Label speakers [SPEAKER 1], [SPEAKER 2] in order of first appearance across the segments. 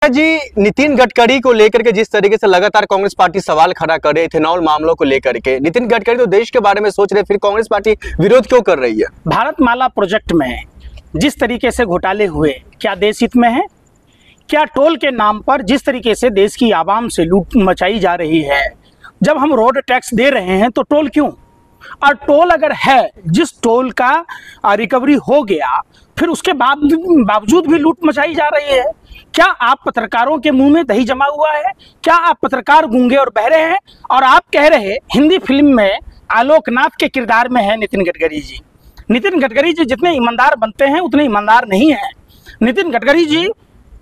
[SPEAKER 1] जी, नितिन गडकरी को लेकर के जिस तरीके से लगातार कांग्रेस पार्टी सवाल खड़ा करे इथेनॉल मामलों को लेकर के, नितिन गडकरी तो देश के बारे में सोच रहे, फिर कांग्रेस पार्टी विरोध क्यों कर रही है?
[SPEAKER 2] भारतमाला प्रोजेक्ट में जिस तरीके से घोटाले हुए, क्या देश हित में है? क्या टोल के नाम पर जिस तरीके से देश की आवाम से लूट मचाई जा रही है? जब हम रोड टैक्स दे रहे हैं तो टोल क्यों? और टोल अगर है, जिस टोल का रिकवरी हो गया, फिर उसके बावजूद भी लूट मचाई जा रही है। क्या आप पत्रकारों के मुंह में दही जमा हुआ है? क्या आप पत्रकार गूंगे और बहरे हैं? और आप कह रहे हिंदी फिल्म में आलोकनाथ के किरदार में है नितिन गडकरी जी। नितिन गडकरी जी जितने ईमानदार बनते हैं उतने ईमानदार नहीं हैं। नितिन गडकरी जी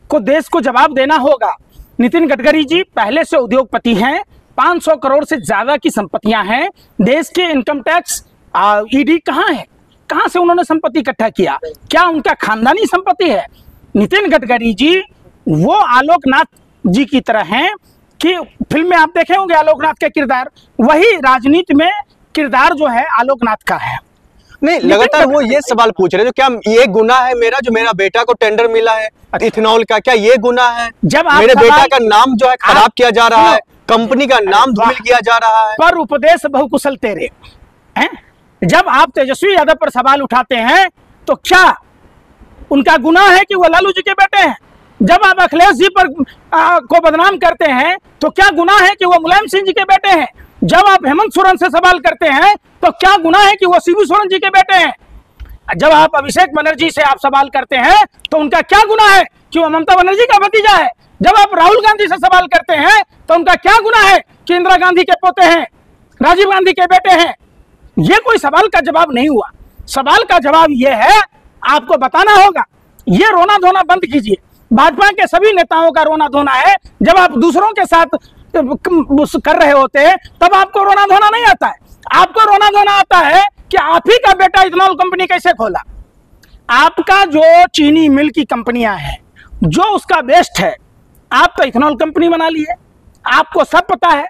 [SPEAKER 2] को देश को जवाब देना होगा। नितिन गडकरी जी पहले से उद्योगपति हैं, 500 करोड़ से ज्यादा की संपत्तियां हैं। देश के इनकम टैक्स ईडी कहाँ है? कहाँ से उन्होंने संपत्ति इकट्ठा किया? क्या उनका खानदानी संपत्ति है? नितिन गडकरी जी वो आलोकनाथ जी की तरह हैं कि फिल्म में आप देखे होंगे आलोकनाथ का किरदार, वही राजनीति में किरदार जो है आलोकनाथ का है।
[SPEAKER 1] नहीं, लगातार वो ये सवाल पूछ रहे हैं, क्या ये गुनाह है मेरा जो मेरा बेटा को टेंडर मिला है इथेनॉल का? क्या ये गुनाह है? जब मेरे बेटा का नाम जो है खराब किया जा रहा है, कंपनी का नाम धूमिल किया जा रहा है।
[SPEAKER 2] पर उपदेश बहुकुशल तेरे हैं। जब आप तेजस्वी यादव पर सवाल उठाते हैं तो क्या उनका गुनाह है कि वो लालू जी के बेटे हैं? जब आप अखिलेश जी पर को बदनाम करते हैं तो क्या गुनाह है कि वो मुलायम सिंह जी के बेटे हैं? जब आप हेमंत सोरेन से सवाल करते हैं तो क्या गुनाह है कि वो शिबू सोरेन जी के बेटे हैं? जब आप अभिषेक बनर्जी से आप सवाल करते हैं तो उनका क्या गुनाह है कि वो ममता बनर्जी का भतीजा है? जब आप राहुल गांधी से सवाल करते हैं तो उनका क्या गुनाह है कि इंदिरा गांधी के पोते हैं, राजीव गांधी के बेटे हैं? ये कोई सवाल का जवाब नहीं हुआ। सवाल का जवाब ये है, आपको बताना होगा। ये रोना धोना बंद कीजिए। भाजपा के सभी नेताओं का रोना धोना है। जब आप दूसरों के साथ कर रहे होते हैं तब आपको रोना धोना नहीं आता है। आपको रोना धोना आता है कि आप ही का बेटा इथेनॉल कंपनी कैसे खोला। आपका जो चीनी मिल की कंपनियां हैं, जो उसका वेस्ट है, आप तो इथेनॉल कंपनी बना लिए। आपको सब पता है।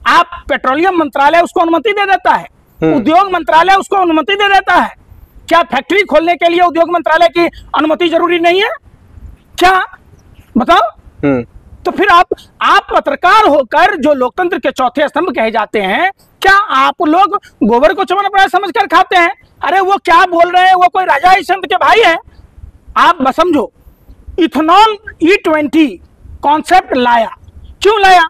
[SPEAKER 2] आप पेट्रोलियम मंत्रालय उसको अनुमति दे देता है, उद्योग मंत्रालय उसको अनुमति दे देता है। क्या फैक्ट्री खोलने के लिए उद्योग मंत्रालय की अनुमति जरूरी नहीं है? क्या बताओ? तो फिर आप पत्रकार होकर जो लोकतंत्र के चौथे स्तंभ कहे जाते हैं, क्या आप लोग गोबर को चमन समझकर खाते हैं? अरे वो क्या बोल रहे हैं, वो कोई राजा हरिश्चंद्र के भाई है? आप बस समझो, इथेनॉल E20 कॉन्सेप्ट लाया। क्यों लाया?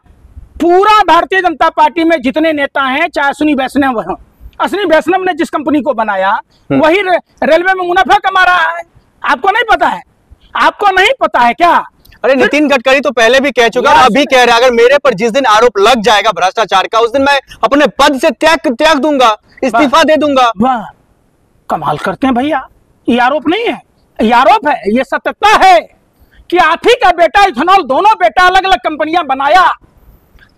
[SPEAKER 2] पूरा भारतीय जनता पार्टी में जितने नेता हैं, चाहे अश्विनी वैष्णव हो, अश्विनी वैष्णव ने जिस कंपनी को बनाया वही रेलवे में मुनाफा कमा रहा है। आपको नहीं पता है? आपको नहीं पता है क्या?
[SPEAKER 1] अरे नितिन गडकरी तो पहले भी कह चुका, अभी कह रहे हैं अगर मेरे पर जिस दिन आरोप लग जाएगा भ्रष्टाचार का, उस दिन मैं अपने पद से त्याग दूंगा, इस्तीफा दे दूंगा।
[SPEAKER 2] वाह, कमाल करते हैं भैया। ये आरोप नहीं है, ये आरोप है, ये सत्यता है कि आप ही का बेटा इथेनॉल, दोनों बेटा अलग अलग कंपनियां बनाया।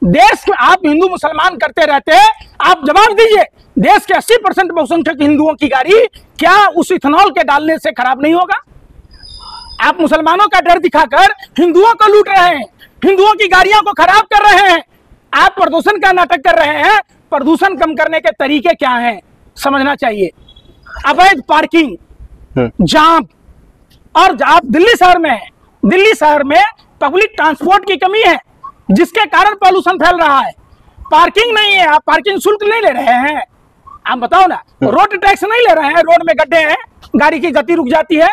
[SPEAKER 2] देश में आप हिंदू मुसलमान करते रहते हैं। आप जवाब दीजिए, देश के 80% बहुसंख्यक हिंदुओं की गाड़ी क्या उस इथेनॉल के डालने से खराब नहीं होगा? आप मुसलमानों का डर दिखाकर हिंदुओं को लूट रहे हैं, हिंदुओं की गाड़ियों को खराब कर रहे हैं। आप प्रदूषण का नाटक कर रहे हैं। प्रदूषण कम करने के तरीके क्या हैं समझना चाहिए। अवैध पार्किंग, जाम, और आप दिल्ली शहर में हैं, दिल्ली शहर में पब्लिक ट्रांसपोर्ट की कमी है जिसके कारण पॉल्यूशन फैल रहा है। पार्किंग नहीं है, आप पार्किंग शुल्क नहीं ले रहे हैं। आप बताओ ना, रोड टैक्स नहीं ले रहे हैं, रोड में गड्ढे हैं, गाड़ी की गति रुक जाती है।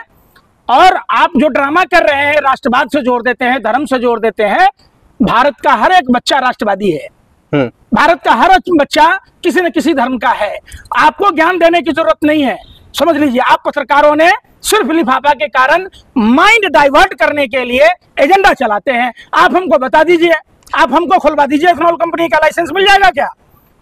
[SPEAKER 2] और आप जो ड्रामा कर रहे हैं, राष्ट्रवाद से जोड़ देते हैं, धर्म से जोड़ देते हैं। भारत का हर एक बच्चा राष्ट्रवादी है। भारत का हर एक बच्चा किसी न किसी धर्म का है। आपको ज्ञान देने की जरूरत नहीं है। समझ लीजिए, आप पत्रकारों ने सिर्फ लिफाफा के कारण माइंड डाइवर्ट करने के लिए एजेंडा चलाते हैं। आप हमको बता दीजिए, आप हमको खुलवा दीजिए, इथेनॉल कंपनी का लाइसेंस मिल जाएगा क्या?